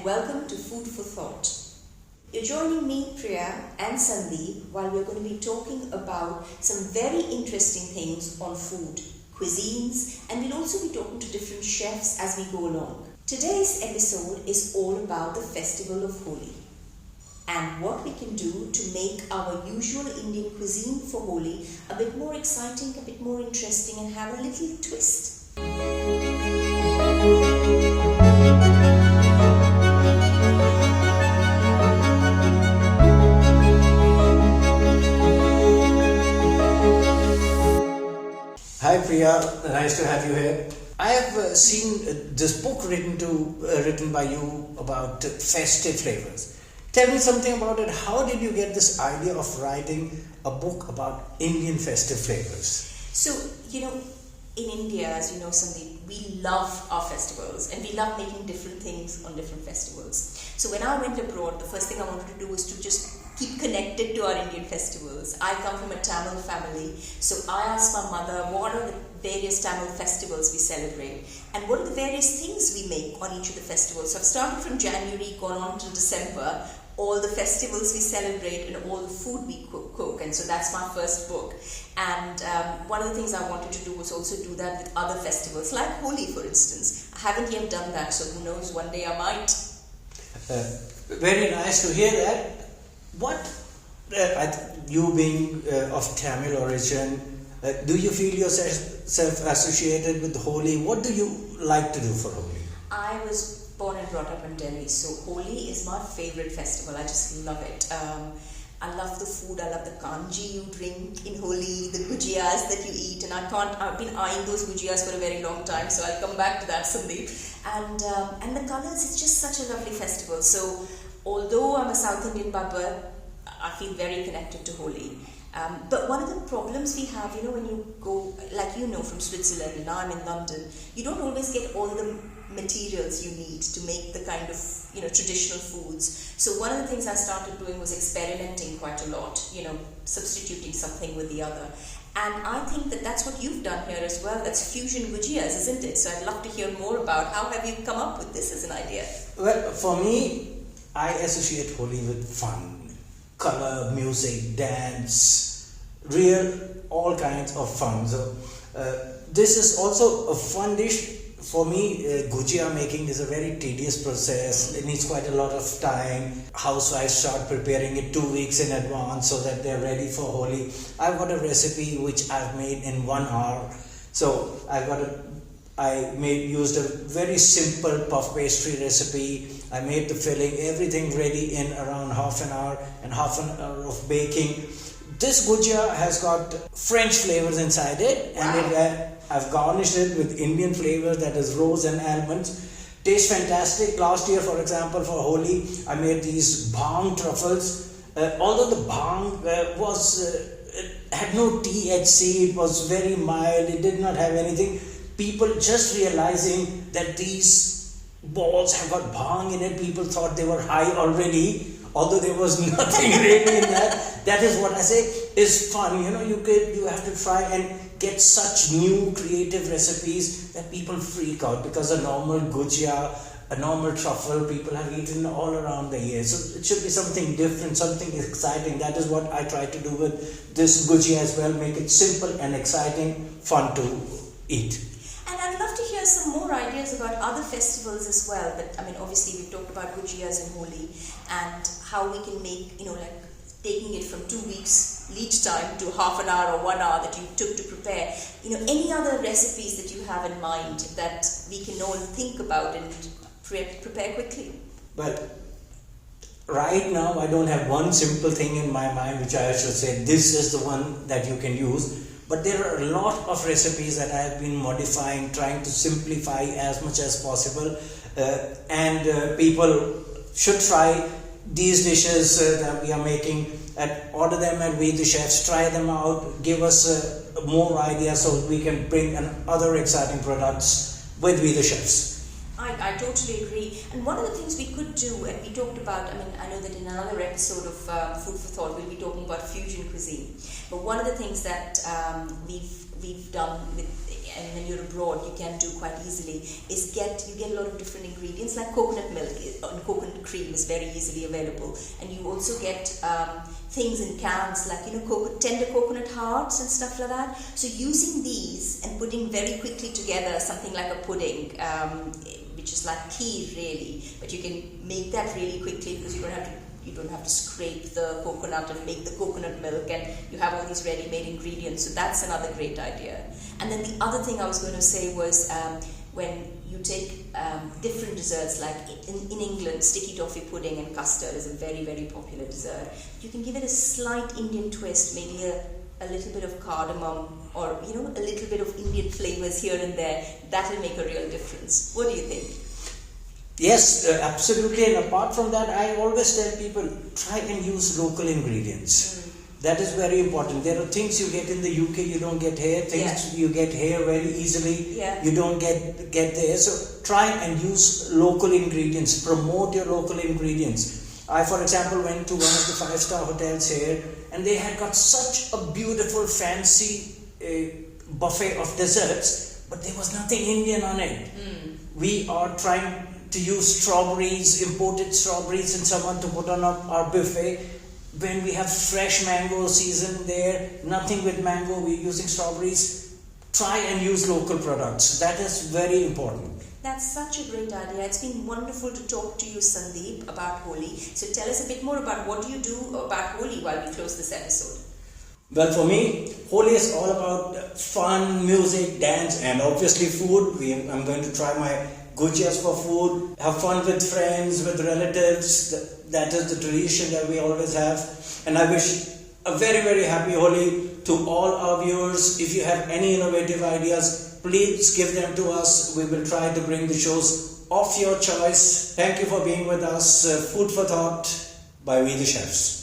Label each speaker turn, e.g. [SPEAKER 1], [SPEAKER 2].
[SPEAKER 1] and welcome to Food for Thought. You're joining me, Priya, and Sandeep while we're going to be talking about some very interesting things on food, cuisines, and we'll also be talking to different chefs as we go along. Today's episode is all about the festival of Holi and what we can do to make our usual Indian cuisine for Holi a bit more exciting, a bit more interesting, and have a little twist.
[SPEAKER 2] Hi Priya, nice to have you here. I have seen this book written by you about festive flavors. Tell me something about it. How did you get this idea of writing a book about Indian festive flavors?
[SPEAKER 1] So, in India, as you know, Sandeep, we love our festivals and we love making different things on different festivals. So when I went abroad, the first thing I wanted to do was to just keep connected to our Indian festivals. I come from a Tamil family, so I asked my mother, what are the various Tamil festivals we celebrate and what are the various things we make on each of the festivals. So I've started from January, gone on till December, all the festivals we celebrate and all the food we cook, and so that's my first book. And one of the things I wanted to do was also do that with other festivals, like Holi for instance. I haven't yet done that, so who knows, one day I might.
[SPEAKER 2] Very nice to hear that. You being of Tamil origin, do you feel yourself associated with Holi? What do you like to do for Holi?
[SPEAKER 1] I was born and brought up in Delhi, so Holi is my favorite festival. I just love it. I love the food. I love the kanji you drink in Holi, the gujiyas that you eat, and I've been eyeing those gujiyas for a very long time, so I'll come back to that, Sandeep. And the colours, it's just such a lovely festival. So although I'm a South Indian by birth, I feel very connected to Holi. But one of the problems we have, when you go, like from Switzerland, and now I'm in London, you don't always get all the materials you need to make the kind of, traditional foods. So one of the things I started doing was experimenting quite a lot, substituting something with the other. And I think that that's what you've done here as well. That's fusion gujiyas, isn't it? So I'd love to hear more about how have you come up with this as an idea?
[SPEAKER 2] Well, for me, I associate Holi with fun, color, music, dance, all kinds of fun. So this is also a fun dish. For me, gujia making is a very tedious process. It needs quite a lot of time. Housewives start preparing it 2 weeks in advance so that they're ready for Holi. I've got a recipe which I've made in 1 hour. So used a very simple puff pastry recipe. I made the filling, everything ready in around half an hour and half an hour of baking. This gujia has got French flavors inside it, and I've garnished it with Indian flavors, that is rose and almonds. Tastes fantastic. Last year, for example, for Holi, I made these bhang truffles. Although the bhang had no THC, it was very mild, it did not have anything. People just realizing that these balls have got bhang in it, people thought they were high already, although there was nothing really in that. That is what I say is fun. You have to try and get such new creative recipes that people freak out, because a normal gujia, a normal truffle, people have eaten all around the year. So it should be something different, something exciting. That is what I try to do with this gujia as well. Make it simple and exciting, fun to eat.
[SPEAKER 1] And I'd love to hear some more ideas about other festivals as well. But obviously we've talked about gujiyas and Holi and how we can make, taking it from 2 weeks lead time to half an hour or 1 hour that you took to prepare. Any other recipes that you have in mind that we can all think about and prepare quickly?
[SPEAKER 2] Well, right now I don't have one simple thing in my mind which I should say this is the one that you can use. But there are a lot of recipes that I have been modifying, trying to simplify as much as possible. And people should try these dishes that we are making, and order them and we the chefs try them out, give us more ideas so we can bring other exciting products with we the chefs.
[SPEAKER 1] I totally agree. And one of the things we could do, and we talked about, I know that in another episode of Food for Thought we'll be talking about fusion cuisine, but one of the things that we've done with and when you're abroad you can do quite easily, is you get a lot of different ingredients, like coconut milk and coconut cream is very easily available, and you also get things in cans like tender coconut hearts and stuff like that. So using these and putting very quickly together something like a pudding, which is like kheer really, but you can make that really quickly because you don't have to scrape the coconut and make the coconut milk, and you have all these ready-made ingredients. So that's another great idea. And then the other thing I was going to say was when you take different desserts, like in England, sticky toffee pudding and custard is a very, very popular dessert. You can give it a slight Indian twist, maybe a little bit of cardamom, or a little bit of Indian flavors here and there. That will make a real difference. What do you think?
[SPEAKER 2] Yes, absolutely. And apart from that, I always tell people, try and use local ingredients. That is very important. There are things you get in the UK you don't get here. Things you get here very easily you don't get there. So try and use local ingredients. Promote your local ingredients. I, for example, went to one of the 5-star hotels here, and they had got such a beautiful, fancy buffet of desserts, but there was nothing Indian on it. We are trying to use strawberries, imported strawberries, and someone to put on our buffet. When we have fresh mango season there, nothing with mango, we're using strawberries. Try and use local products. That is very important.
[SPEAKER 1] That's such a great idea. It's been wonderful to talk to you, Sandeep, about Holi. So tell us a bit more about what do you do about Holi while we close this episode.
[SPEAKER 2] Well, for me, Holi is all about fun, music, dance, and obviously food. I'm going to try my gujiyas for food, have fun with friends, with relatives. That is the tradition that we always have. And I wish a very, very happy Holi to all our viewers. If you have any innovative ideas, please give them to us. We will try to bring the shows of your choice. Thank you for being with us. Food for Thought by We the Chefs.